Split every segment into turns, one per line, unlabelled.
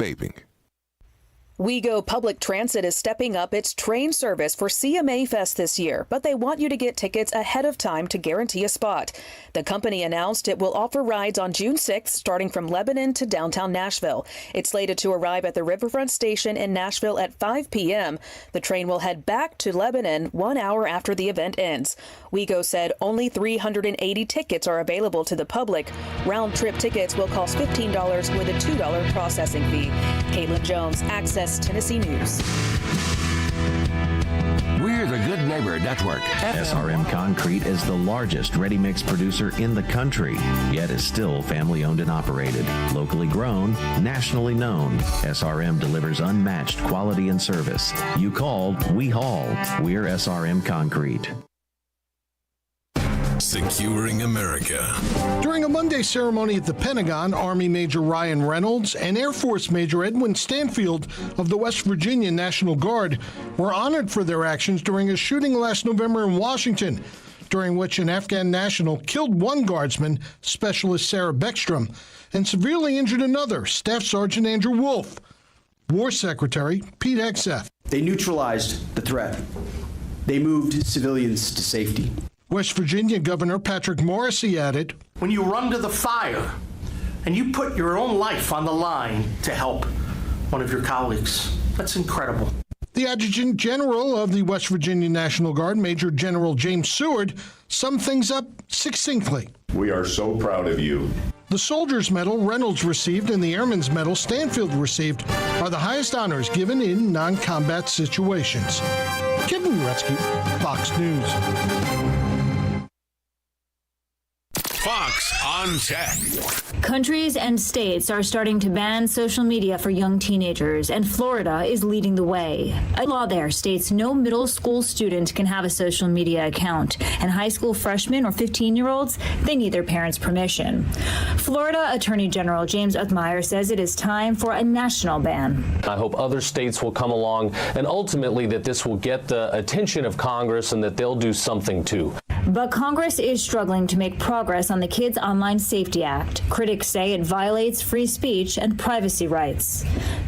vaping.
WeGo Public Transit is stepping up its train service for CMA Fest this year, but they want you to get tickets ahead of time to guarantee a spot. The company announced it will offer rides on June 6th, starting from Lebanon to downtown Nashville. It's slated to arrive at the Riverfront Station in Nashville at 5 p.m. The train will head back to Lebanon 1 hour after the event ends. WeGo said only 380 tickets are available to the public. Round-trip tickets will cost $15 with a $2 processing fee. Caitlin Jones, Access Tennessee News.
We're the Good Neighbor Network.
SRM Concrete is the largest ready-mix producer in the country, yet is still family-owned and operated. Locally grown, nationally known, SRM delivers unmatched quality and service. You called, we haul. We're SRM Concrete.
Securing America.
During a Monday ceremony at the Pentagon, Army Major Ryan Reynolds and Air Force Major Edwin Stanfield of the West Virginia National Guard were honored for their actions during a shooting last November in Washington, during which an Afghan national killed one guardsman, Specialist Sarah Beckstrom, and severely injured another, Staff Sergeant Andrew Wolf. War Secretary Pete Hegseth.
They neutralized the threat. They moved civilians to safety.
West Virginia Governor Patrick Morrisey added,
"When you run to the fire and you put your own life on the line to help one of your colleagues, that's incredible."
The Adjutant General of the West Virginia National Guard, Major General James Seward, summed things up succinctly.
"We are so proud of you."
The Soldier's Medal Reynolds received and the Airman's Medal Stanfield received are the highest honors given in non-combat situations. Kevin Uretsky, Fox News.
Fox on Tech.
Countries and states are starting to ban social media for young teenagers, and Florida is leading the way. A law there states no middle school student can have a social media account, and high school freshmen or 15-year-olds, they need their parents' permission. Florida Attorney General James Othmeyer says it is time for a national ban.
I hope other states will come along, and ultimately that this will get the attention of Congress and that they'll do something too.
But Congress is struggling to make progress on the Kids Online Safety Act. Critics say it violates free speech and privacy rights.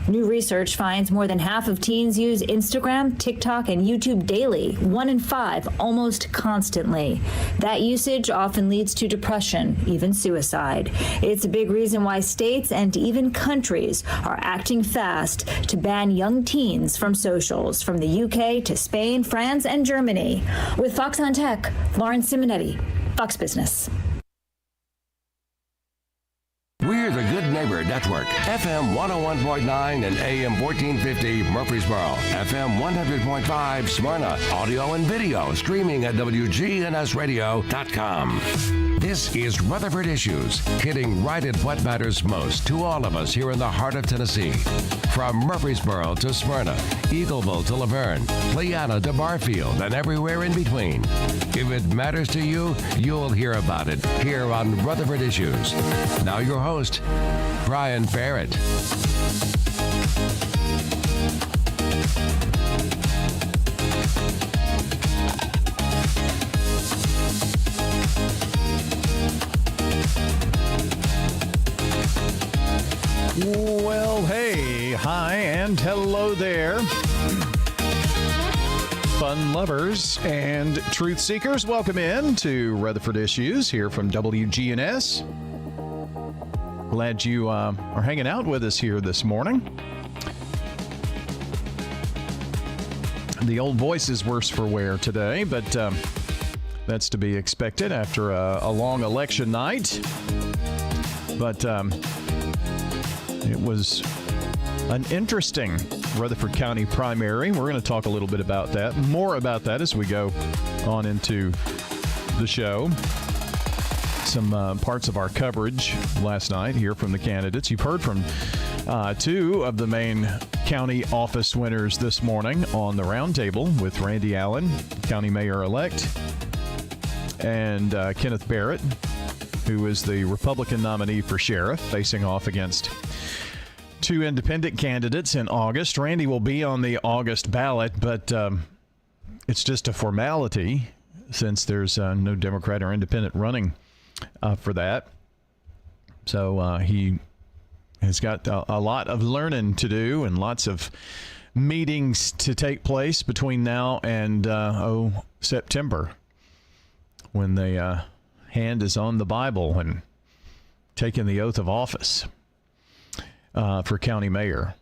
New research finds more than half of teens use Instagram, TikTok, and YouTube daily, 1 in 5 almost constantly. That usage often leads to depression, even suicide. It's a big reason why states and even countries are acting fast to ban young teens from socials, from the UK to Spain, France, and Germany. With Fox on Tech, Lauren Simonetti, Fox Business.
We're the Good Neighbor Network. FM 101.9 and AM 1450 Murfreesboro. FM 100.5 Smyrna. Audio and video streaming at wgnsradio.com. This is Rutherford Issues, hitting right at what matters most to all of us here in the heart of Tennessee. From Murfreesboro to Smyrna, Eagleville to Laverne, Playana to Barfield, and everywhere in between. If it matters to you, you'll hear about it here on Rutherford Issues. Now your host, Brian Barrett.
Well, hey, hi, and hello there. Fun lovers and truth seekers, welcome in to Rutherford Issues here from WGNS. Glad you are hanging out with us here this morning. The old voice is worse for wear today, but that's to be expected after a long election night. But it was an interesting Rutherford County primary. We're going to talk a little bit about that, more about that as we go on into the show. Some parts of our coverage last night here from the candidates. You've heard from two of the main county office winners this morning on the roundtable with Randy Allen, county mayor-elect, and Kenneth Barrett, who is the Republican nominee for sheriff, facing off against two independent candidates in August. Randy will be on the August ballot, but it's just a formality since there's no Democrat or independent running for that. So he has got a lot of learning to do and lots of meetings to take place between now and September, when the hand is on the Bible and taking the oath of office for county mayor.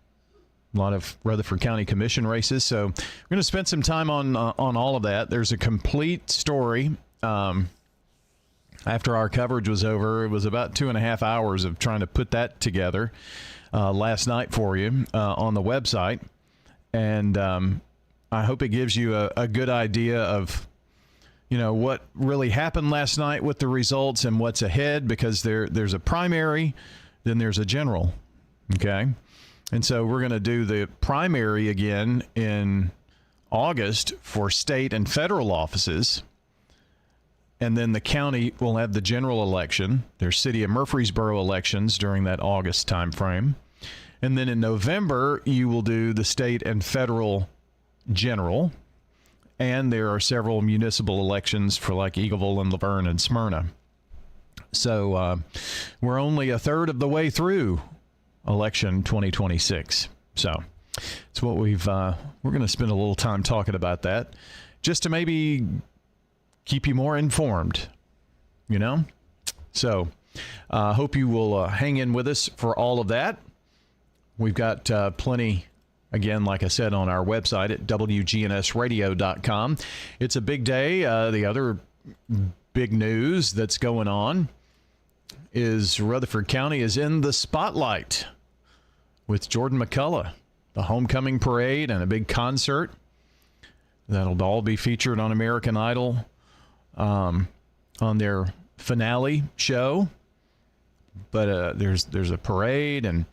A lot of Rutherford County Commission races. So we're going to spend some time on all of that. There's a complete story. After our coverage was over, it was about 2.5 hours of trying to put that together last night for you on the website. And I hope it gives you a good idea of, what really happened last night with the results and what's ahead, because there's a primary, then there's a general. Okay. And so we're going to do the primary again in August for state and federal offices. And then the county will have the general election. There's city of Murfreesboro elections during that August timeframe. And then in November, you will do the state and federal general. And there are several municipal elections for like Eagleville and Laverne and Smyrna. So we're only a third of the way through election 2026. So it's what we're going to spend a little time talking about that, just to maybe keep you more informed, So hope you will hang in with us for all of that. We've got plenty, again, like I said, on our website at wgnsradio.com. It's a big day. The other big news that's going on is Rutherford County is in the spotlight with Jordan McCullough, the homecoming parade and a big concert that'll all be featured on American Idol on their finale show. But there's a parade, and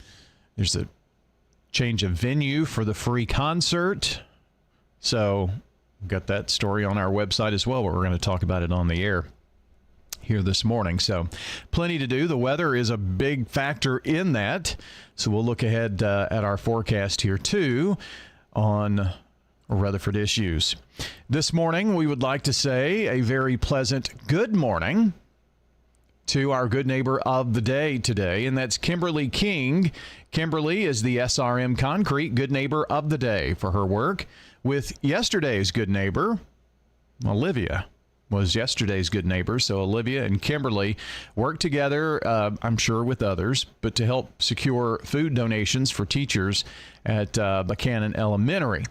there's a change of venue for the free concert. So we've got that story on our website as well, but we're going to talk about it on the air here this morning. So plenty to do. The weather is a big factor in that. So we'll look ahead at our forecast here too on Rutherford issues. This morning, we would like to say a very pleasant good morning to our good neighbor of the day today, and that's Kimberly King. Kimberly is the SRM Concrete Good Neighbor of the Day for her work with yesterday's good neighbor, Olivia. Was yesterday's good neighbor. So Olivia and Kimberly work together, I'm sure with others, but to help secure food donations for teachers at Buchanan Elementary.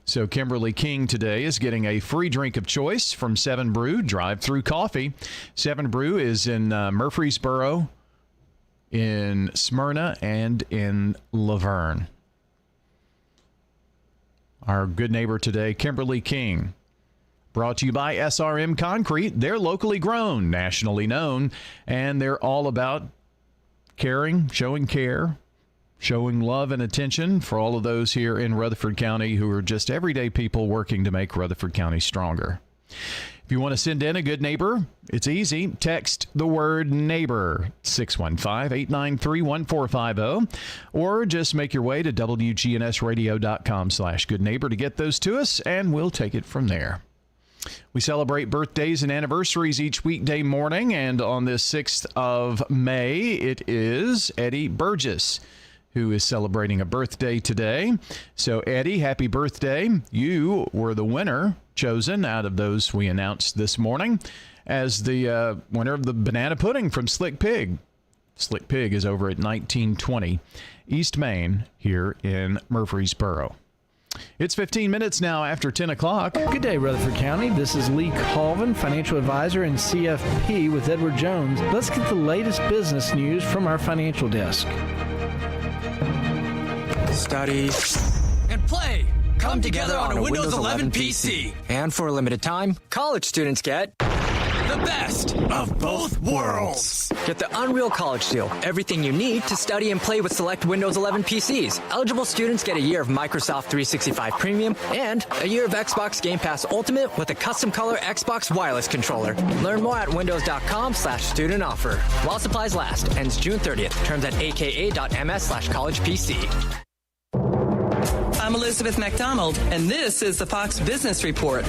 So Kimberly King today is getting a free drink of choice from 7 Brew Drive-Thru Coffee. 7 Brew is in Murfreesboro, in Smyrna, and in Laverne. Our good neighbor today, Kimberly King. Brought to you by SRM Concrete. They're locally grown, nationally known, and they're all about caring, showing care, showing love and attention for all of those here in Rutherford County who are just everyday people working to make Rutherford County stronger. If you want to send in a good neighbor, it's easy. Text the word neighbor, 615-893-1450, or just make your way to wgnsradio.com/good neighbor to get those to us, and we'll take it from there. We celebrate birthdays and anniversaries each weekday morning, and on this 6th of May, it is Eddie Burgess who is celebrating a birthday today. So, Eddie, happy birthday. You were the winner, chosen out of those we announced this morning, as the winner of the banana pudding from Slick Pig. Slick Pig is over at 1920 East Main here in Murfreesboro. It's 15 minutes now after 10 o'clock.
Good day, Rutherford County. This is Lee Colvin, financial advisor and CFP with Edward Jones. Let's get the latest business news from our financial desk.
Study and play come together on a Windows 11 PC. And for a limited time, college students get the best of both worlds. Get the Unreal College Deal. Everything you need to study and play with select Windows 11 PCs. Eligible students get a year of Microsoft 365 Premium and a year of Xbox Game Pass Ultimate with a custom color Xbox wireless controller. Learn more at windows.com/student offer. While supplies last. Ends June 30th. Terms at aka.ms/collegepc.
I'm Elizabeth McDonald, and this is the Fox Business Report.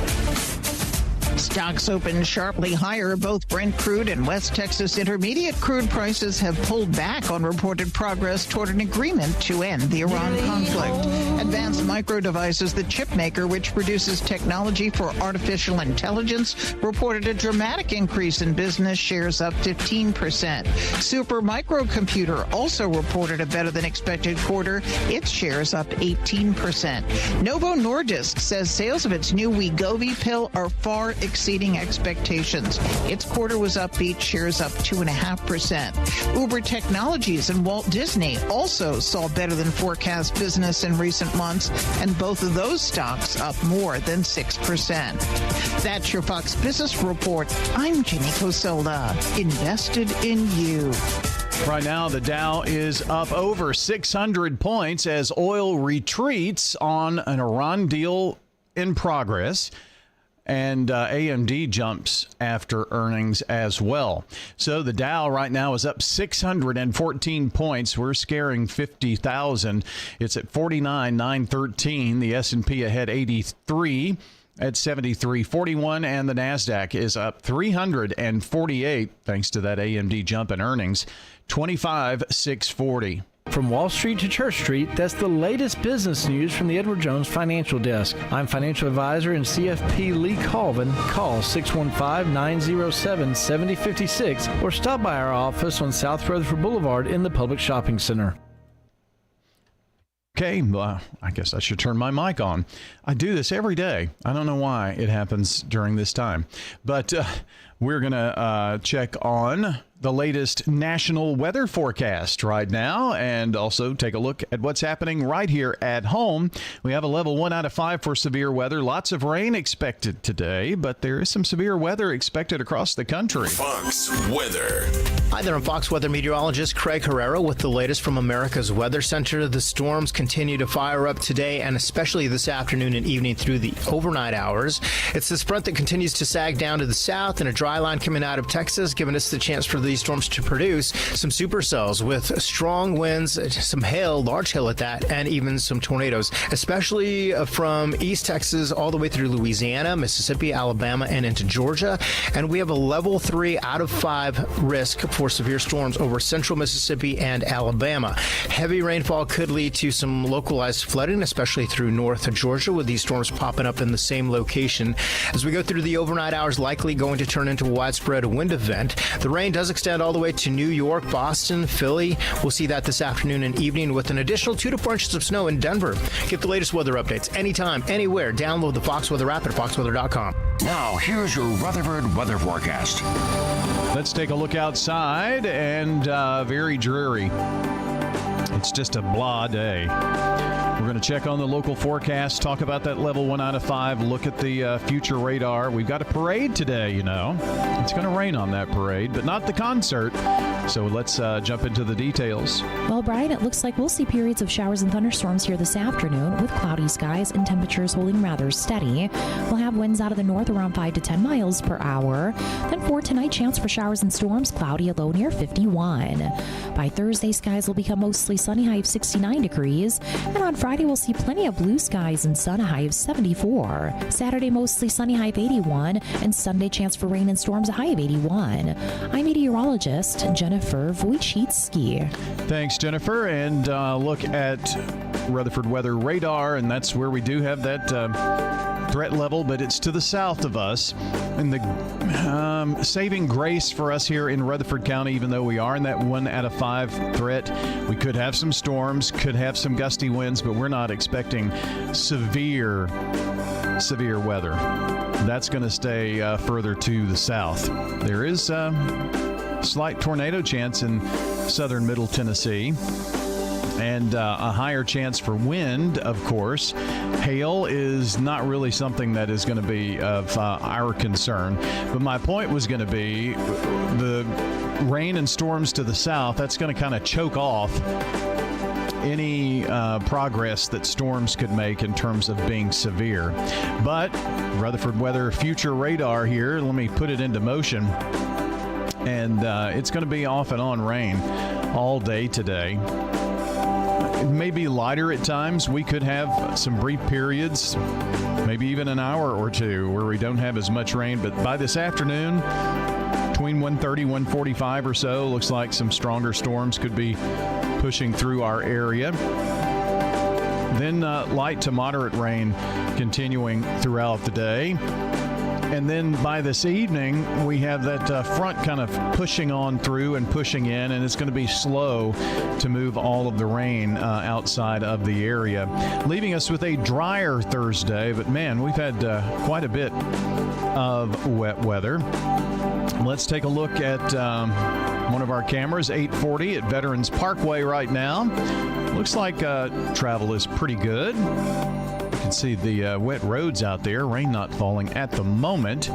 Stocks opened sharply higher. Both Brent crude and West Texas Intermediate crude prices have pulled back on reported progress toward an agreement to end the Iran conflict. Advanced Micro Devices, the chip maker which produces technology for artificial intelligence, reported a dramatic increase in business, shares up 15%. Super Microcomputer also reported a better than expected quarter, its shares up 18%. Novo Nordisk says sales of its new Wegovy pill are far exceeding expectations. Its quarter was upbeat, shares up 2.5%. Uber Technologies and Walt Disney also saw better than forecast business in recent months, and both of those stocks up more than 6%. That's your Fox Business Report. I'm Jenny Cosola, invested in you.
Right now, the Dow is up over 600 points as oil retreats on an Iran deal in progress. And AMD jumps after earnings as well. So the Dow right now is up 614 points. We're scaring 50,000. It's at 49,913. The S&P ahead 83 at 73.41. And the NASDAQ is up 348 thanks to that AMD jump in earnings, 25,640.
From Wall Street to Church Street, that's the latest business news from the Edward Jones Financial Desk. I'm financial advisor and CFP Lee Colvin. Call 615-907-7056 or stop by our office on South Rutherford Boulevard in the Public Shopping Center.
Okay, well, I guess I should turn my mic on. I do this every day. I don't know why it happens during this time. But we're going to check on the latest national weather forecast right now and also take a look at what's happening right here at home. We have a level 1 out of 5 for severe weather. Lots of rain expected today, but there is some severe weather expected across the country.
Fox Weather.
Hi there, I'm Fox Weather meteorologist Craig Herrera with the latest from America's Weather Center. The storms continue to fire up today and especially this afternoon and evening through the overnight hours. It's this front that continues to sag down to the south and a dry line coming out of Texas, giving us the chance for these storms to produce some supercells with strong winds, some hail, large hail at that, and even some tornadoes, especially from East Texas all the way through Louisiana, Mississippi, Alabama, and into Georgia. And we have a level 3 out of 5 risk for severe storms over central Mississippi and Alabama. Heavy rainfall could lead to some localized flooding, especially through north Georgia, with these storms popping up in the same location. As we go through the overnight hours, likely going to turn into a widespread wind event. The rain does extend all the way to New York, Boston, Philly. We'll see that this afternoon and evening with an additional 2 to 4 inches of snow in Denver. Get the latest weather updates anytime, anywhere. Download the Fox Weather app at foxweather.com.
Now, here's your Rutherford weather forecast.
Let's take a look outside, and very dreary. It's just a blah day. We're going to check on the local forecast, talk about that level 1 out of 5, look at the future radar. We've got a parade today, you know. It's going to rain on that parade, but not the concert. So let's jump into the details.
Well, Brian, it looks like we'll see periods of showers and thunderstorms here this afternoon with cloudy skies and temperatures holding rather steady. We'll have winds out of the north around 5 to 10 miles per hour. Then for tonight, chance for showers and storms, cloudy, a low near 51. By Thursday, skies will become mostly sunny, high of 69 degrees. And on Friday, we'll see plenty of blue skies and sun, a high of 74. Saturday, mostly sunny, high of 81. And Sunday, chance for rain and storms, a high of 81. I'm meteorologist Jennifer Wojcicki.
Thanks, Jennifer. And look at Rutherford weather radar, and that's where we do have that threat level, but it's to the south of us. And the saving grace for us here in Rutherford County, even though we are in that 1 out of 5 threat, we could have some storms, could have some gusty winds, but we're not expecting severe weather. That's going to stay further to the south. There is slight tornado chance in southern Middle Tennessee. And a higher chance for wind, of course. Hail is not really something that is going to be of our concern. But my point was going to be the rain and storms to the south, that's going to kind of choke off any progress that storms could make in terms of being severe. But Rutherford weather future radar here, let me put it into motion. And it's going to be off and on rain all day today. it may be lighter at times. We could have some brief periods, maybe even an hour or two, where we don't have as much rain. But by this afternoon, between 1:30, 1:45 or so, looks like some stronger storms could be pushing through our area. Then light to moderate rain continuing throughout the day. And then by this evening, we have that front kind of pushing on through and pushing in, and it's going to be slow to move all of the rain outside of the area, leaving us with a drier Thursday. But, man, we've had quite a bit of wet weather. Let's take a look at one of our cameras, 840 at Veterans Parkway right now. Looks like travel is pretty good. You can see the wet roads out there, rain not falling at the moment.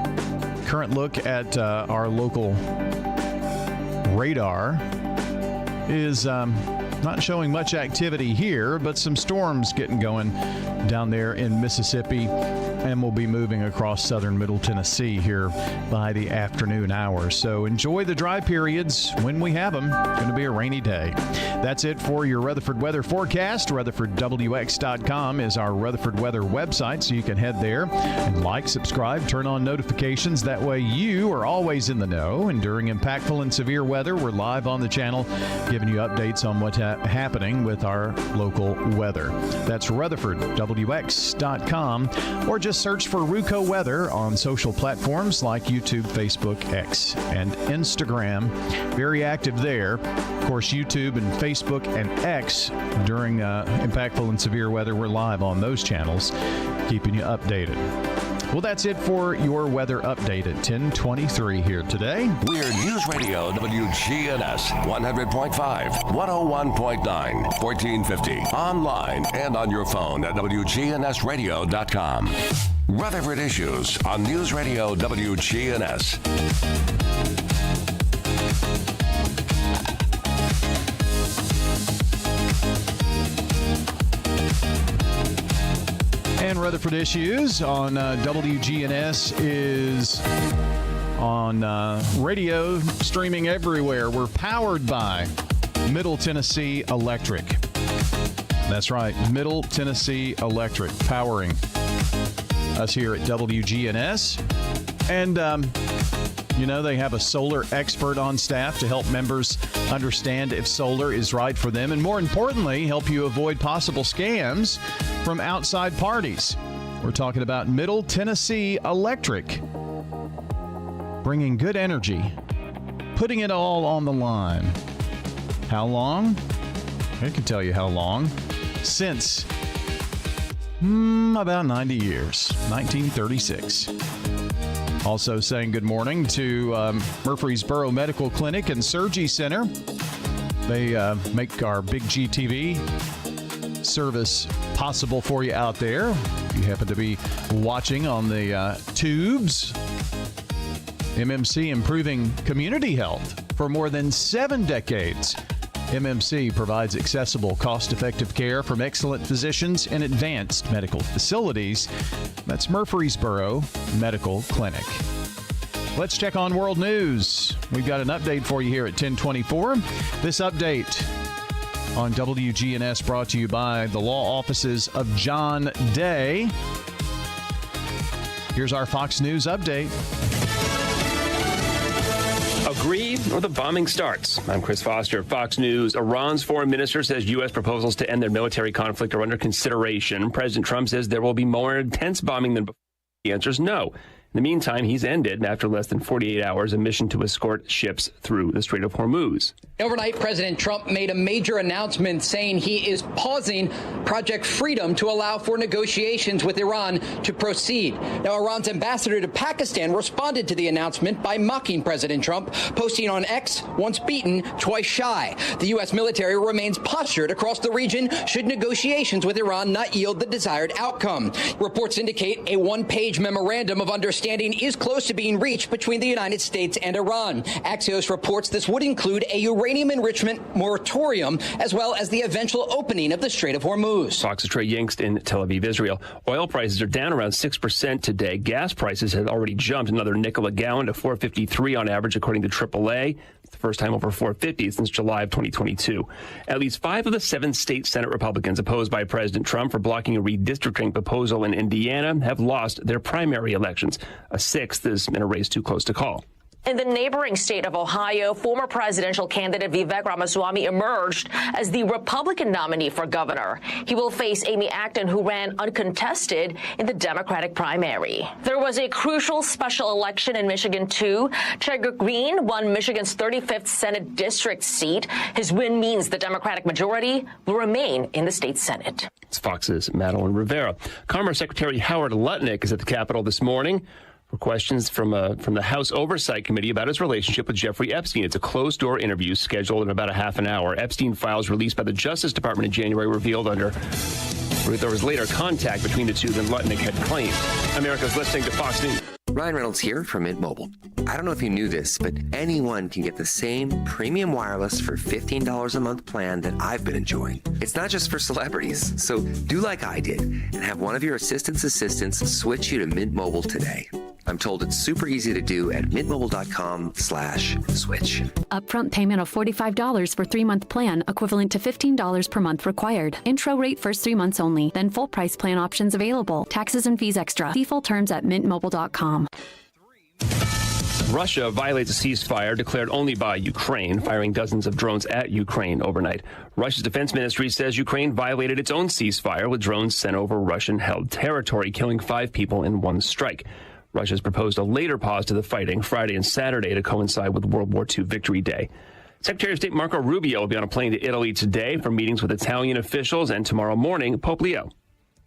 Current look at our local radar is not showing much activity here, but some storms getting going down there in Mississippi, and we'll be moving across southern Middle Tennessee here by the afternoon hours. So enjoy the dry periods when we have them. It's going to be a rainy day. That's it for your Rutherford weather forecast. RutherfordWX.com is our Rutherford weather website, so you can head there and like, subscribe, turn on notifications. That way you are always in the know. And during impactful and severe weather, we're live on the channel giving you updates on what's happening with our local weather. That's RutherfordWX.com, or just search for Ruco Weather on social platforms like YouTube, Facebook, X, and Instagram. Very active there. Of course, YouTube and Facebook and X during impactful and severe weather, we're live on those channels, keeping you updated. Well, that's it for your weather update at 10:23 here today.
We're News Radio WGNS 100.5, 101.9, 1450. Online and on your phone at wgnsradio.com. Rutherford Issues on News Radio WGNS.
And Rutherford Issues on WGNS is on radio, streaming everywhere. We're powered by Middle Tennessee Electric. That's right, Middle Tennessee Electric, powering us here at WGNS. And, they have a solar expert on staff to help members understand if solar is right for them, and more importantly, help you avoid possible scams from outside parties. We're talking about Middle Tennessee Electric, bringing good energy, putting it all on the line. How long? I can tell you how long. Since about 90 years, 1936. Also saying good morning to Murfreesboro Medical Clinic and Surgery Center. They make our Big GTV service possible for you out there. If you happen to be watching on the tubes, MMC improving community health for more than 7 decades. MMC provides accessible, cost-effective care from excellent physicians in advanced medical facilities. That's Murfreesboro Medical Clinic. Let's check on world news. We've got an update for you here at 10:24. This update on WGNS brought to you by the law offices of John Day. Here's our Fox News update.
Agree or the bombing starts. I'm Chris Foster, Fox News. Iran's foreign minister says U.S. proposals to end their military conflict are under consideration. President Trump says there will be more intense bombing than before. The answer is no. In the meantime, he's ended, after less than 48 hours, a mission to escort ships through the Strait of Hormuz.
Overnight, President Trump made a major announcement saying he is pausing Project Freedom to allow for negotiations with Iran to proceed. Now, Iran's ambassador to Pakistan responded to the announcement by mocking President Trump, posting on X, once beaten, twice shy. The U.S. military remains postured across the region should negotiations with Iran not yield the desired outcome. Reports indicate a one-page memorandum of understanding is close to being reached between the United States and Iran. Axios reports this would include a uranium enrichment moratorium, as well as the eventual opening of the Strait of Hormuz.
Fox's Trey Yingst in Tel Aviv, Israel. Oil prices are down around 6% today. Gas prices have already jumped another nickel a gallon to $4.53 on average, according to AAA. the first time over 450 since July of 2022. At least 5 of the 7 state Senate Republicans opposed by President Trump for blocking a redistricting proposal in Indiana have lost their primary elections. A 6th is in a race too close to call.
In the neighboring state of Ohio, former presidential candidate Vivek Ramaswamy emerged as the Republican nominee for governor. He will face Amy Acton, who ran uncontested in the Democratic primary. There was a crucial special election in Michigan, too. Chegger Green won Michigan's 35th Senate district seat. His win means the Democratic majority will remain in the state Senate.
It's Fox's Madeline Rivera. Commerce Secretary Howard Lutnick is at the Capitol this morning for questions from the House Oversight Committee about his relationship with Jeffrey Epstein. It's a closed-door interview scheduled in about a half an hour. Epstein files released by the Justice Department in January revealed there was later contact between the two than Lutnick had claimed. America's listening to Fox News.
Ryan Reynolds here from Mint Mobile. I don't know if you knew this, but anyone can get the same premium wireless for $15 a month plan that I've been enjoying. It's not just for celebrities, so do like I did and have one of your assistants switch you to Mint Mobile today. I'm told it's super easy to do at mintmobile.com/switch.
Upfront payment of $45 for 3-month plan, equivalent to $15 per month required. Intro rate first 3 months only, then full price plan options available. Taxes and fees extra. See full terms at mintmobile.com.
Russia violates a ceasefire declared only by Ukraine, firing dozens of drones at Ukraine overnight. Russia's defense ministry says Ukraine violated its own ceasefire with drones sent over Russian-held territory, killing 5 people in one strike. Russia's proposed a later pause to the fighting Friday and Saturday to coincide with World War II Victory Day. Secretary of State Marco Rubio will be on a plane to Italy today for meetings with Italian officials, and tomorrow morning, Pope Leo.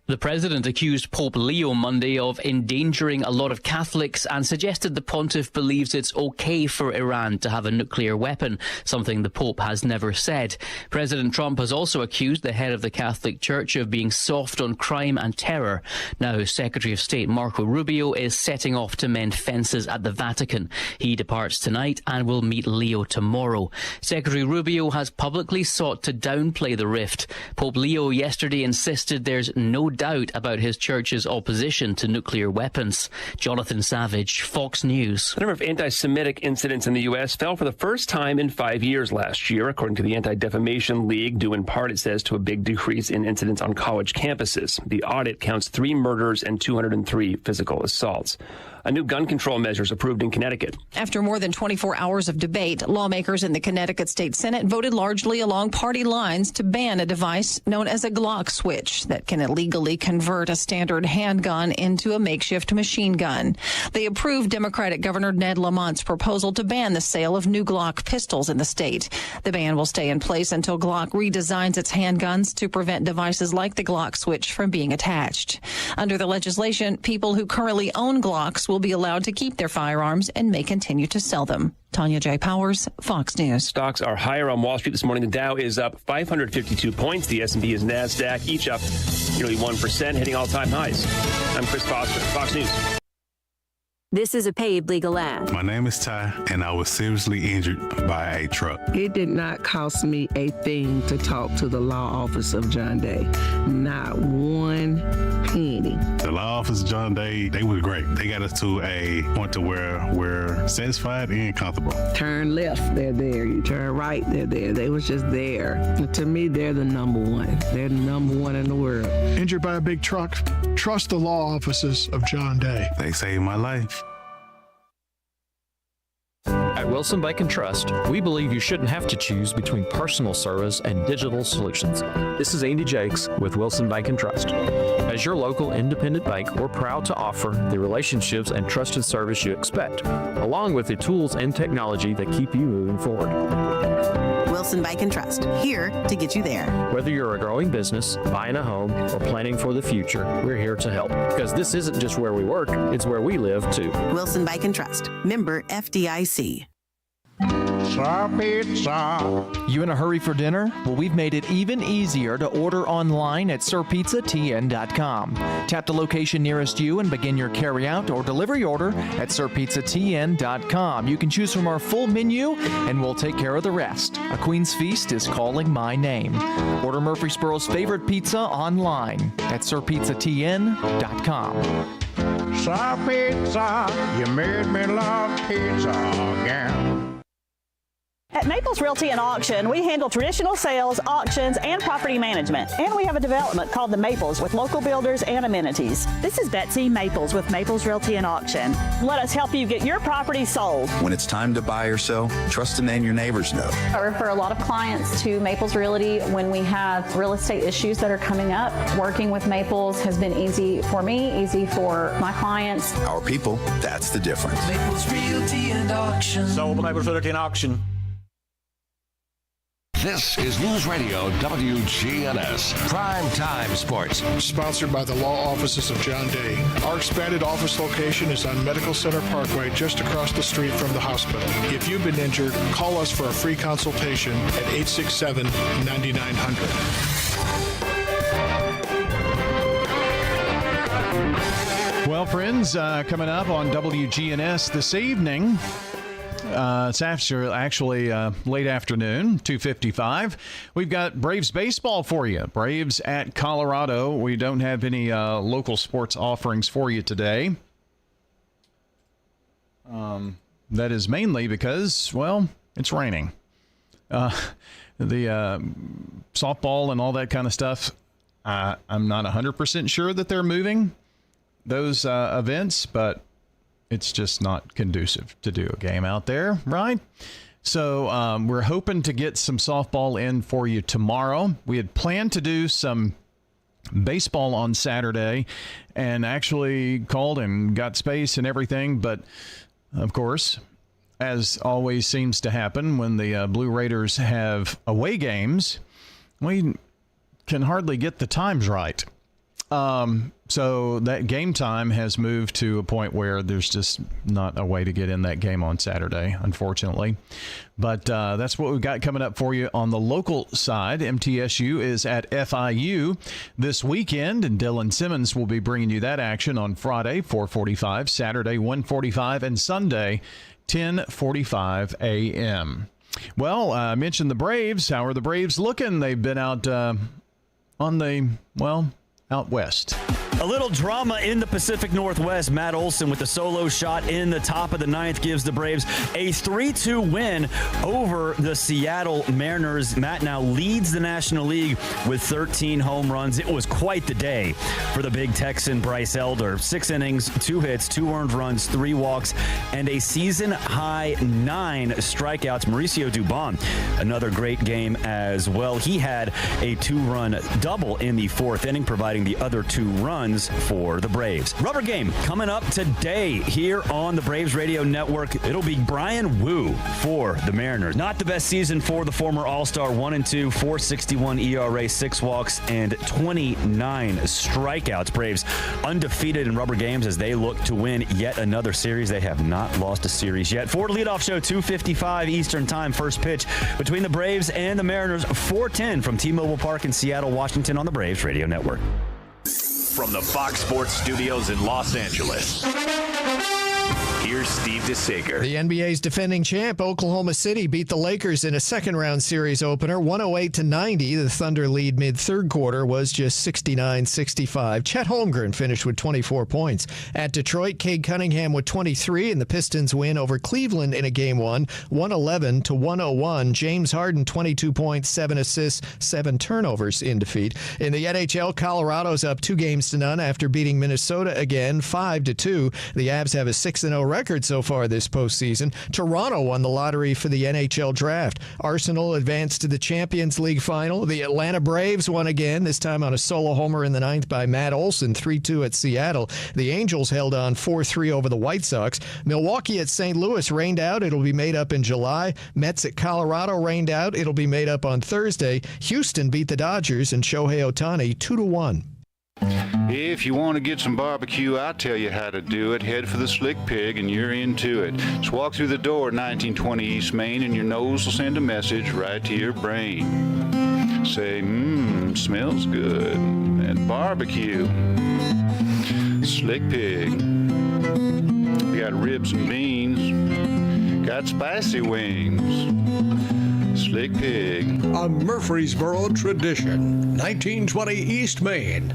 The president accused Pope Leo Monday of endangering a lot of Catholics and suggested the pontiff believes it's okay for Iran to have a nuclear weapon, something the Pope has never said. President Trump has also accused the head of the Catholic Church of being soft on crime and terror. Now, Secretary of State Marco Rubio is setting off to mend fences at the Vatican. He departs tonight and will meet Leo tomorrow. Secretary Rubio has publicly sought to downplay the rift. Pope Leo yesterday insisted there's no doubt about his church's opposition to nuclear weapons. Jonathan Savage, Fox News.
The number of anti-Semitic incidents in the U.S. fell for the first time in 5 years last year, according to the Anti-Defamation League, due in part, it says, to a big decrease in incidents on college campuses. The audit counts 3 murders and 203 physical assaults. A new gun control measure is approved in Connecticut.
After more than 24 hours of debate, lawmakers in the Connecticut State Senate voted largely along party lines to ban a device known as a Glock switch that can illegally convert a standard handgun into a makeshift machine gun. They approved Democratic Governor Ned Lamont's proposal to ban the sale of new Glock pistols in the state. The ban will stay in place until Glock redesigns its handguns to prevent devices like the Glock switch from being attached. Under the legislation, people who currently own Glocks will be allowed to keep their firearms and may continue to sell them. Tanya J. Powers, Fox News.
Stocks are higher on Wall Street this morning. The Dow is up 552 points. The S&P and NASDAQ each up nearly 1%, hitting all-time highs. I'm Chris Foster, Fox News.
This is a paid legal ad.
My name is Ty, and I was seriously injured by a truck.
It did not cost me a thing to talk to the law office of John Day. Not one penny.
The law office of John Day, they were great. They got us to a point to where we're satisfied and comfortable.
Turn left, they're there. You turn right, they're there. They was just there. And to me, they're the number one. They're the number one in the world.
Injured by a big truck? Trust the law offices of John Day.
They saved my life.
At Wilson Bank & Trust, we believe you shouldn't have to choose between personal service and digital solutions. This is Andy Jakes with Wilson Bank & Trust. As your local independent bank, we're proud to offer the relationships and trusted service you expect, along with the tools and technology that keep you moving forward.
Wilson Bank & Trust, here to get you there.
Whether you're a growing business, buying a home, or planning for the future, we're here to help. Because this isn't just where we work, it's where we live, too.
Wilson Bank & Trust, member FDIC.
Sir Pizza.
You in a hurry for dinner? Well, we've made it even easier to order online at sirpizzatn.com. Tap the location nearest you and begin your carry-out or delivery order at sirpizzatn.com. You can choose from our full menu, and we'll take care of the rest. A Queen's Feast is calling my name. Order Murfreesboro's favorite pizza online at sirpizzatn.com.
Sir Pizza, you made me love pizza again.
At Maples Realty and Auction, we handle traditional sales, auctions, and property management. And we have a development called The Maples with local builders and amenities. This is Betsy Maples with Maples Realty and Auction. Let us help you get your property sold.
When it's time to buy or sell, trust the name your neighbors know.
I refer a lot of clients to Maples Realty when we have real estate issues that are coming up. Working with Maples has been easy for me, easy for my clients.
Our people, that's the difference.
Maples Realty and Auction.
Sold Maples Realty and Auction.
This is News Radio WGNS Prime Time Sports.
Sponsored by the law offices of John Day. Our expanded office location is on Medical Center Parkway, just across the street from the hospital. If you've been injured, call us for a free consultation at 867-9900.
Well, friends, coming up on WGNS this evening, it's actually late afternoon, 2:55. We've got Braves baseball for you. Braves at Colorado. We don't have any local sports offerings for you today. That is mainly because, well, it's raining. The softball and all that kind of stuff, I'm not 100% sure that they're moving those events, but it's just not conducive to do a game out there, right? So we're hoping to get some softball in for you tomorrow. We had planned to do some baseball on Saturday and actually called and got space and everything. But, of course, as always seems to happen when the Blue Raiders have away games, we can hardly get the times right. So that game time has moved to a point where there's just not a way to get in that game on Saturday, unfortunately. But that's what we've got coming up for you on the local side. MTSU is at FIU this weekend, and Dylan Simmons will be bringing you that action on Friday, 4:45, Saturday, 1:45, and Sunday, 10:45 a.m. Well, I mentioned the Braves. How are the Braves looking? They've been out out west.
A little drama in the Pacific Northwest. Matt Olson with the solo shot in the top of the ninth gives the Braves a 3-2 win over the Seattle Mariners. Matt now leads the National League with 13 home runs. It was quite the day for the big Texan Bryce Elder. 6 innings, 2 hits, 2 earned runs, 3 walks, and a season-high 9 strikeouts. Mauricio Dubon, another great game as well. He had a 2-run double in the 4th inning, providing the other 2 runs for the Braves. Rubber game coming up today here on the Braves Radio Network. It'll be Brian Wu for the Mariners. Not the best season for the former All-Star. 1-2, 4.61 ERA, 6 walks, and 29 strikeouts. Braves undefeated in rubber games as they look to win yet another series. They have not lost a series yet. Ford leadoff show, 2:55 Eastern Time. First pitch between the Braves and the Mariners, 4:10 from T-Mobile Park in Seattle, Washington on the Braves Radio Network.
From the Fox Sports Studios in Los Angeles, here's Steve DeSager.
The NBA's defending champ, Oklahoma City, beat the Lakers in a second-round series opener, 108-90. The Thunder lead mid-third quarter was just 69-65. Chet Holmgren finished with 24 points. At Detroit, Cade Cunningham with 23, and the Pistons win over Cleveland in a Game 1, 111-101. James Harden, 22 points, 7 assists, 7 turnovers in defeat. In the NHL, Colorado's up 2-0 after beating Minnesota again, 5-2. The Avs have a 6-0 record so far this postseason. Toronto won the lottery for the NHL draft. Arsenal advanced to the Champions League final. The Atlanta Braves won again, this time on a solo homer in the 9th by Matt Olson, 3-2 at Seattle. The Angels held on 4-3 over the White Sox. Milwaukee at St. Louis rained out. It'll be made up in July. Mets at Colorado rained out. It'll be made up on Thursday. Houston beat the Dodgers and Shohei Ohtani 2-1.
If you want to get some barbecue, I'll tell you how to do it. Head for the Slick Pig and you're into it. Just walk through the door at 1920 East Main and your nose will send a message right to your brain. Say, smells good. And barbecue. Slick Pig. We got ribs and beans. Got spicy wings. Slick Pig.
A Murfreesboro tradition. 1920 East Main.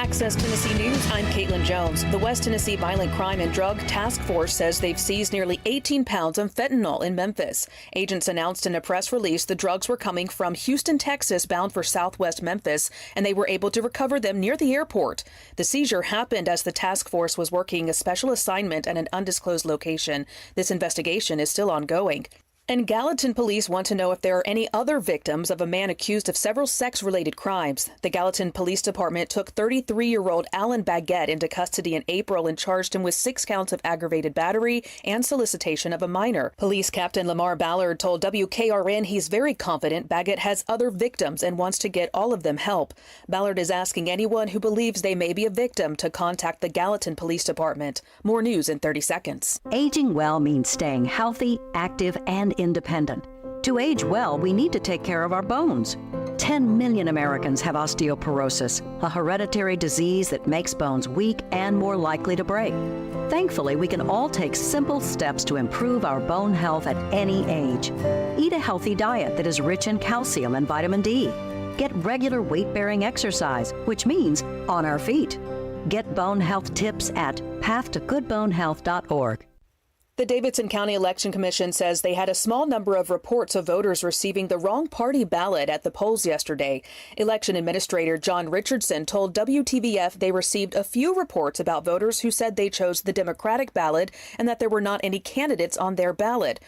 Access Tennessee News, I'm Caitlin Jones. The West Tennessee Violent Crime and Drug Task Force says they've seized nearly 18 pounds of fentanyl in Memphis. Agents announced in a press release the drugs were coming from Houston, Texas, bound for southwest Memphis, and they were able to recover them near the airport. The seizure happened as the task force was working a special assignment at an undisclosed location. This investigation is still ongoing. And Gallatin police want to know if there are any other victims of a man accused of several sex-related crimes. The Gallatin Police Department took 33-year-old Alan Baguette into custody in April and charged him with 6 counts of aggravated battery and solicitation of a minor. Police Captain Lamar Ballard told WKRN he's very confident Baguette has other victims and wants to get all of them help. Ballard is asking anyone who believes they may be a victim to contact the Gallatin Police Department. More news in 30 seconds.
Aging well means staying healthy, active, and independent. To age well, we need to take care of our bones. 10 million Americans have osteoporosis, a hereditary disease that makes bones weak and more likely to break. Thankfully, we can all take simple steps to improve our bone health at any age. Eat a healthy diet that is rich in calcium and vitamin D. Get regular weight-bearing exercise, which means on our feet. Get bone health tips at pathtogoodbonehealth.org.
The Davidson County Election Commission says they had a small number of reports of voters receiving the wrong party ballot at the polls yesterday. Election Administrator John Richardson told WTVF they received a few reports about voters who said they chose the Democratic ballot and that there were not any candidates on their ballot.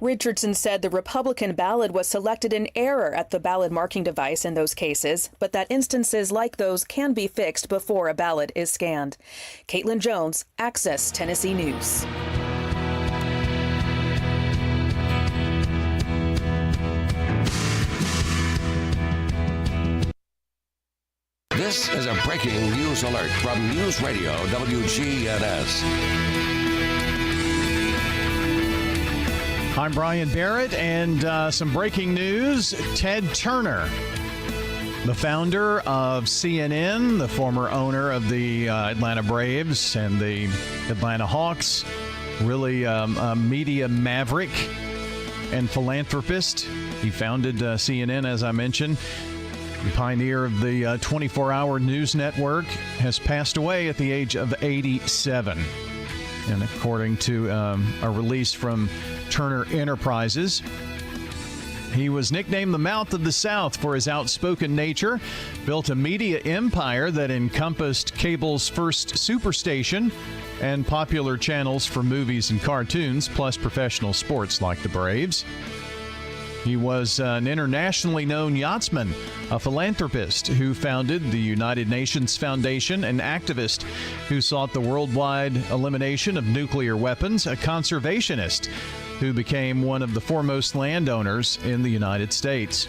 Richardson said the Republican ballot was selected in error at the ballot marking device in those cases, but that instances like those can be fixed before a ballot is scanned. Caitlin Jones, Access Tennessee News.
This is a breaking news alert from News Radio WGNS.
I'm Brian Barrett, and some breaking news. Ted Turner, the founder of CNN, the former owner of the Atlanta Braves and the Atlanta Hawks, really a media maverick and philanthropist. He founded CNN, as I mentioned. The pioneer of the 24-hour news network has passed away at the age of 87. And according to a release from Turner Enterprises, he was nicknamed the Mouth of the South for his outspoken nature, built a media empire that encompassed cable's first superstation and popular channels for movies and cartoons, plus professional sports like the Braves. He was an internationally known yachtsman, a philanthropist who founded the United Nations Foundation, an activist who sought the worldwide elimination of nuclear weapons, a conservationist who became one of the foremost landowners in the United States.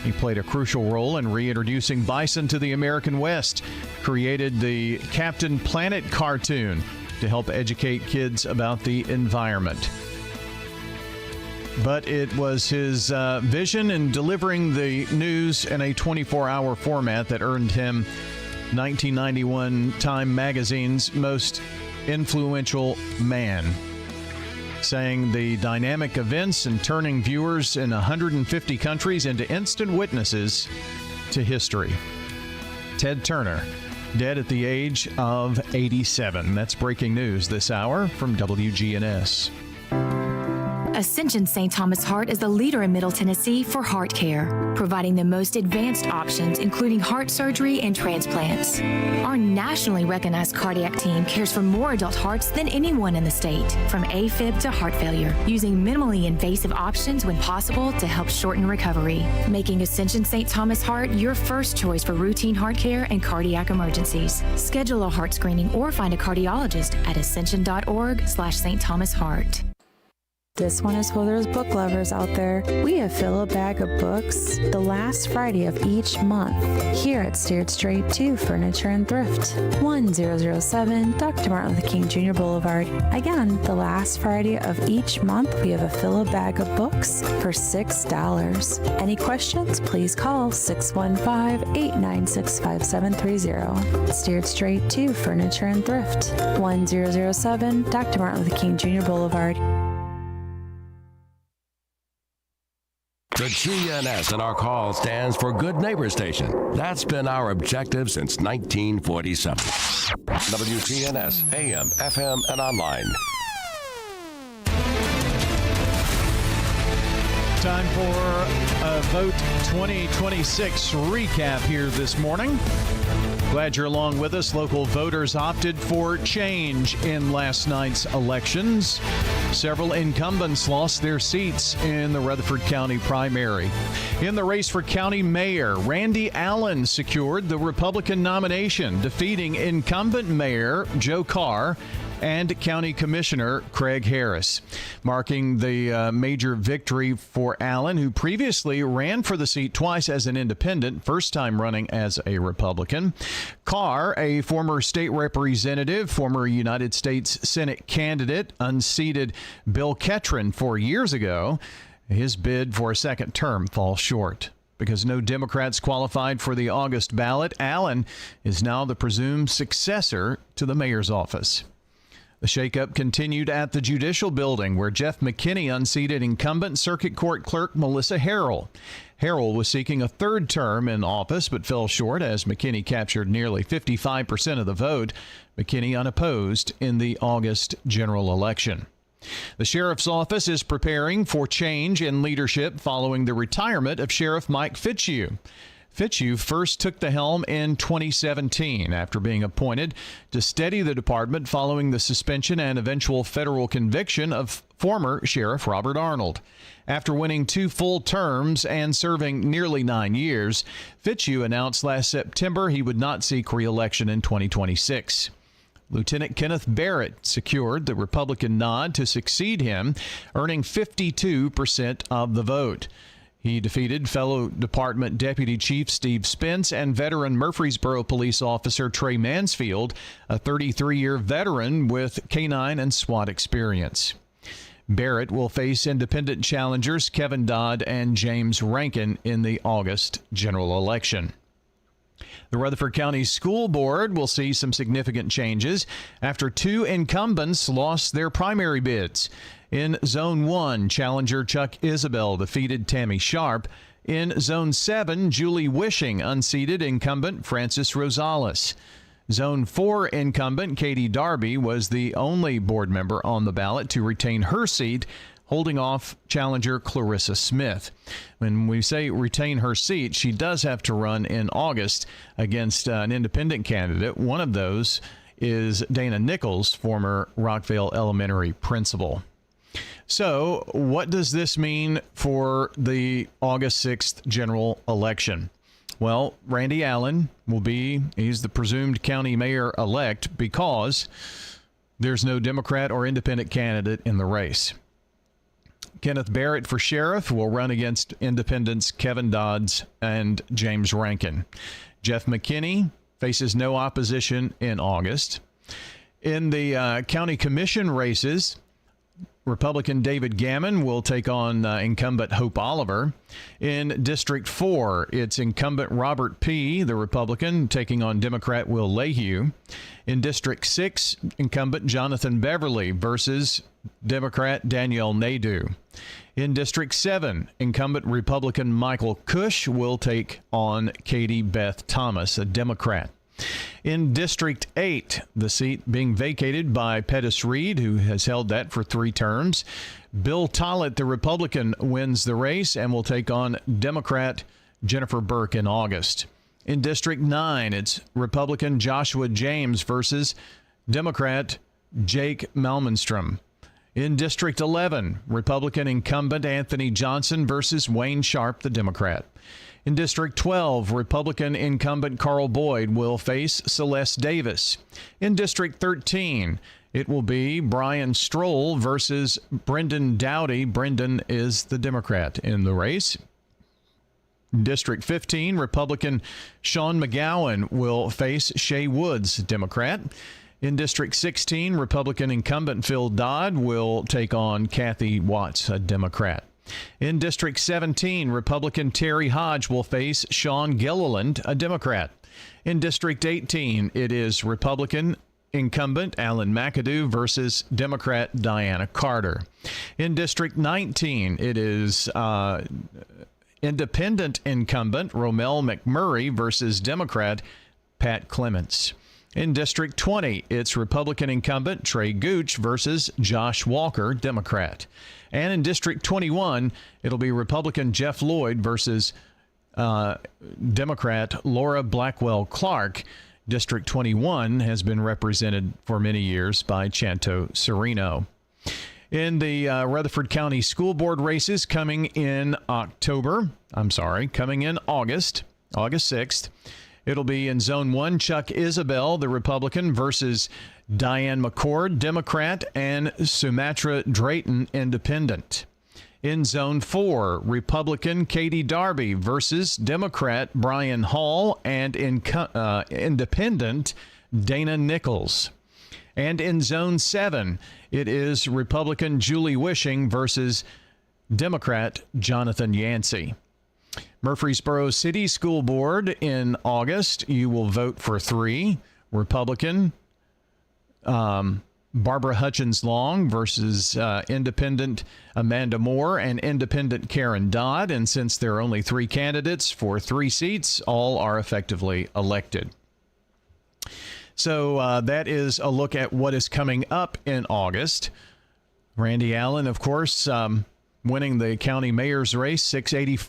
He played a crucial role in reintroducing bison to the American West, created the Captain Planet cartoon to help educate kids about the environment. But it was his vision in delivering the news in a 24-hour format that earned him 1991 Time Magazine's Most Influential Man, saying the dynamic events and turning viewers in 150 countries into instant witnesses to history. Ted Turner, dead at the age of 87. That's breaking news this hour from WGNS.
Ascension St. Thomas Heart is the leader in Middle Tennessee for heart care, providing the most advanced options, including heart surgery and transplants. Our nationally recognized cardiac team cares for more adult hearts than anyone in the state, from AFib to heart failure, using minimally invasive options when possible to help shorten recovery, making Ascension St. Thomas Heart your first choice for routine heart care and cardiac emergencies. Schedule a heart screening or find a cardiologist at ascension.org/St. Thomas Heart.
This one is for those book lovers out there. We have Fill a Bag of Books the last Friday of each month here at Steered Straight to Furniture and Thrift, 1007 Dr. Martin Luther King Jr. Boulevard. Again, the last Friday of each month, we have a Fill a Bag of Books for $6. Any questions, please call 615-896-5730. Steered Straight to Furniture and Thrift, 1007 Dr. Martin Luther King Jr. Boulevard.
The GNS in our call stands for Good Neighbor Station. That's been our objective since 1947. WGNS, AM, FM, and online.
Time for a Vote 2026 recap here this morning. Glad you're along with us. Local voters opted for change in last night's elections. Several incumbents lost their seats in the Rutherford County primary. In the race for county mayor, Randy Allen secured the Republican nomination, defeating incumbent mayor Joe Carr and County Commissioner Craig Harris, marking the major victory for Allen, who previously ran for the seat twice as an independent, first time running as a Republican. Carr, a former state representative, former United States Senate candidate, unseated Bill Ketron 4 years ago. His bid for a second term falls short. Because no Democrats qualified for the August ballot, Allen is now the presumed successor to the mayor's office. The shakeup continued at the Judicial Building, where Jeff McKinney unseated incumbent Circuit Court Clerk Melissa Harrell. Harrell was seeking a third term in office, but fell short as McKinney captured nearly 55% of the vote. McKinney unopposed in the August general election. The sheriff's office is preparing for change in leadership following the retirement of Sheriff Mike Fitzhugh. Fitzhugh first took the helm in 2017 after being appointed to steady the department following the suspension and eventual federal conviction of former Sheriff Robert Arnold. After winning 2 full terms and serving nearly 9 years, Fitzhugh announced last September he would not seek re-election in 2026. Lieutenant Kenneth Barrett secured the Republican nod to succeed him, earning 52% of the vote. He defeated fellow Department Deputy Chief Steve Spence and veteran Murfreesboro police officer Trey Mansfield, a 33-year veteran with K-9 and SWAT experience. Barrett will face independent challengers Kevin Dodd and James Rankin in the August general election. The Rutherford County School Board will see some significant changes after 2 incumbents lost their primary bids. In Zone 1, challenger Chuck Isabel defeated Tammy Sharp. In Zone 7, Julie Wishing unseated incumbent Francis Rosales. Zone 4 incumbent Katie Darby was the only board member on the ballot to retain her seat, holding off challenger Clarissa Smith. When we say retain her seat, she does have to run in August against an independent candidate. One of those is Dana Nichols, former Rockville Elementary principal. So what does this mean for the August 6th general election? Well, Randy Allen he's the presumed county mayor-elect because there's no Democrat or independent candidate in the race. Kenneth Barrett for sheriff will run against independents Kevin Dodds and James Rankin. Jeff McKinney faces no opposition in August. In the county commission races, Republican David Gammon will take on incumbent Hope Oliver. In District 4, it's incumbent Robert P., the Republican, taking on Democrat Will Lehue. In District 6, incumbent Jonathan Beverly versus Democrat Danielle Nadeau. In District 7, incumbent Republican Michael Cush will take on Katie Beth Thomas, a Democrat. In District 8, the seat being vacated by Pettis Reed, who has held that for 3 terms. Bill Tollett, the Republican, wins the race and will take on Democrat Jennifer Burke in August. In District 9, it's Republican Joshua James versus Democrat Jake Malmenstrom. In District 11, Republican incumbent Anthony Johnson versus Wayne Sharp, the Democrat. In District 12, Republican incumbent Carl Boyd will face Celeste Davis. In District 13, it will be Brian Stroll versus Brendan Dowdy. Brendan is the Democrat in the race. District 15, Republican Sean McGowan will face Shay Woods, Democrat. In District 16, Republican incumbent Phil Dodd will take on Kathy Watts, a Democrat. In District 17, Republican Terry Hodge will face Sean Gilliland, a Democrat. In District 18, it is Republican incumbent Alan McAdoo versus Democrat Diana Carter. In District 19, it is Independent incumbent Romel McMurray versus Democrat Pat Clements. In District 20, it's Republican incumbent Trey Gooch versus Josh Walker, Democrat. And in District 21, it'll be Republican Jeff Lloyd versus Democrat Laura Blackwell Clark. District 21 has been represented for many years by Chanto Serino. In the Rutherford County School Board races coming in August 6th. It'll be in Zone 1, Chuck Isabel, the Republican, versus Diane McCord, Democrat, and Sumatra Drayton, Independent. In Zone 4, Republican Katie Darby versus Democrat Brian Hall and Independent Dana Nichols. And in Zone 7, it is Republican Julie Wishing versus Democrat Jonathan Yancey. Murfreesboro City School Board in August, you will vote for 3. Republican Barbara Hutchins Long versus Independent Amanda Moore and Independent Karen Dodd. And since there are only 3 candidates for 3 seats, all are effectively elected. So that is a look at what is coming up in August. Randy Allen, of course, winning the county mayor's race, 68-44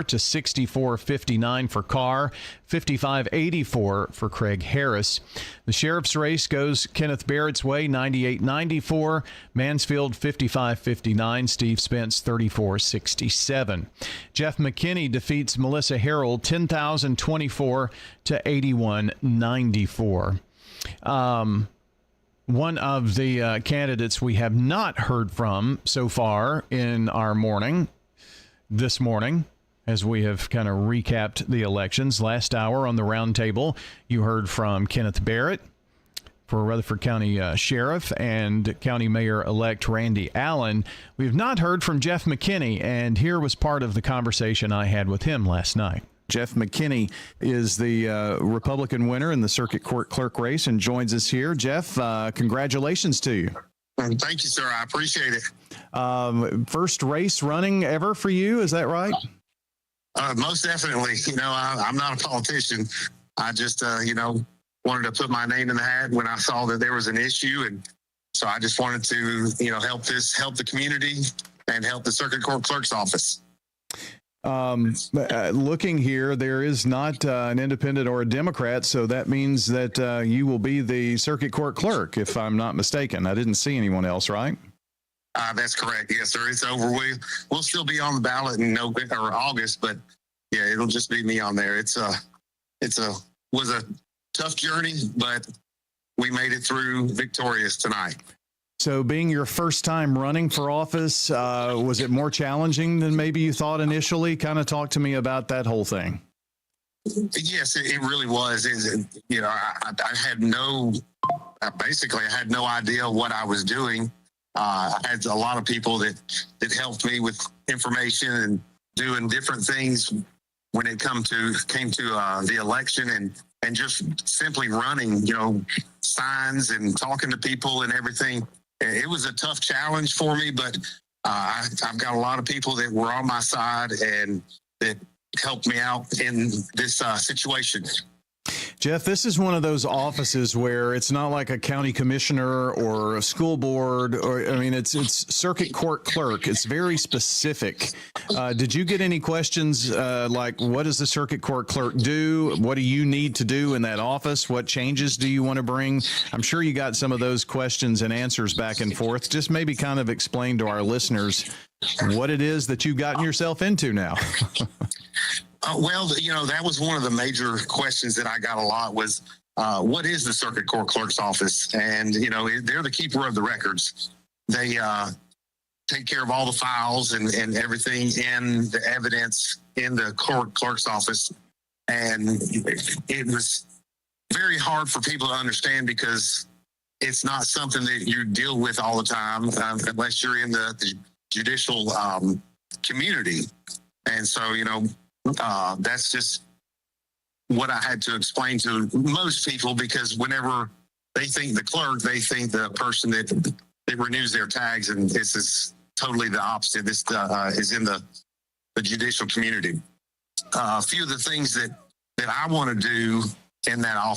to 64-59 for Carr, 55-84 for Craig Harris. The sheriff's race goes Kenneth Barrett's way, 98-94. Mansfield, 55-59. Steve Spence, 34-67. Jeff McKinney defeats Melissa Harrell, 10,024 to 81-94. One of the candidates we have not heard from so far in our this morning, as we have kind of recapped the elections. Last hour on the roundtable, you heard from Kenneth Barrett for Rutherford County Sheriff and County Mayor-elect Randy Allen. We have not heard from Jeff McKinney, and here was part of the conversation I had with him last night. Jeff McKinney is the Republican winner in the circuit court clerk race and joins us here. Jeff, congratulations to you.
Thank you, sir. I appreciate it.
First race running ever for you, is that right?
Most definitely. I'm not a politician. I just, wanted to put my name in the hat when I saw that there was an issue. And so I just wanted to, help the community and help the circuit court clerk's office.
Looking here, there is not an independent or a Democrat, so that means that you will be the circuit court clerk, if I'm not mistaken. I didn't see anyone else, right?
That's correct. Yes, sir. It's over. We'll still be on the ballot in November or August, but yeah, it'll just be me on there. Was a tough journey, but we made it through victorious tonight.
So being your first time running for office, was it more challenging than maybe you thought initially? Kind of talk to me about that whole thing.
Yes, it really was. I had no idea what I was doing. I had a lot of people that helped me with information and doing different things when it came to the election and just simply running, signs and talking to people and everything. It was a tough challenge for me, but I've got a lot of people that were on my side and that helped me out in this situation.
Jeff, this is one of those offices where it's not like a county commissioner or a school board, it's circuit court clerk. It's very specific. Did you get any questions like, what does the circuit court clerk do? What do you need to do in that office? What changes do you want to bring? I'm sure you got some of those questions and answers back and forth. Just maybe kind of explain to our listeners what it is that you've gotten yourself into now.
That was one of the major questions that I got a lot was, what is the circuit court clerk's office? And, they're the keeper of the records. They take care of all the files and everything in the evidence in the court clerk's office. And it was very hard for people to understand because it's not something that you deal with all the time unless you're in the judicial community. And so, that's just what I had to explain to most people, because whenever they think the clerk, they think the person that renews their tags, and this is totally the opposite. This is in the the judicial community. A few of the things that I want to do in that office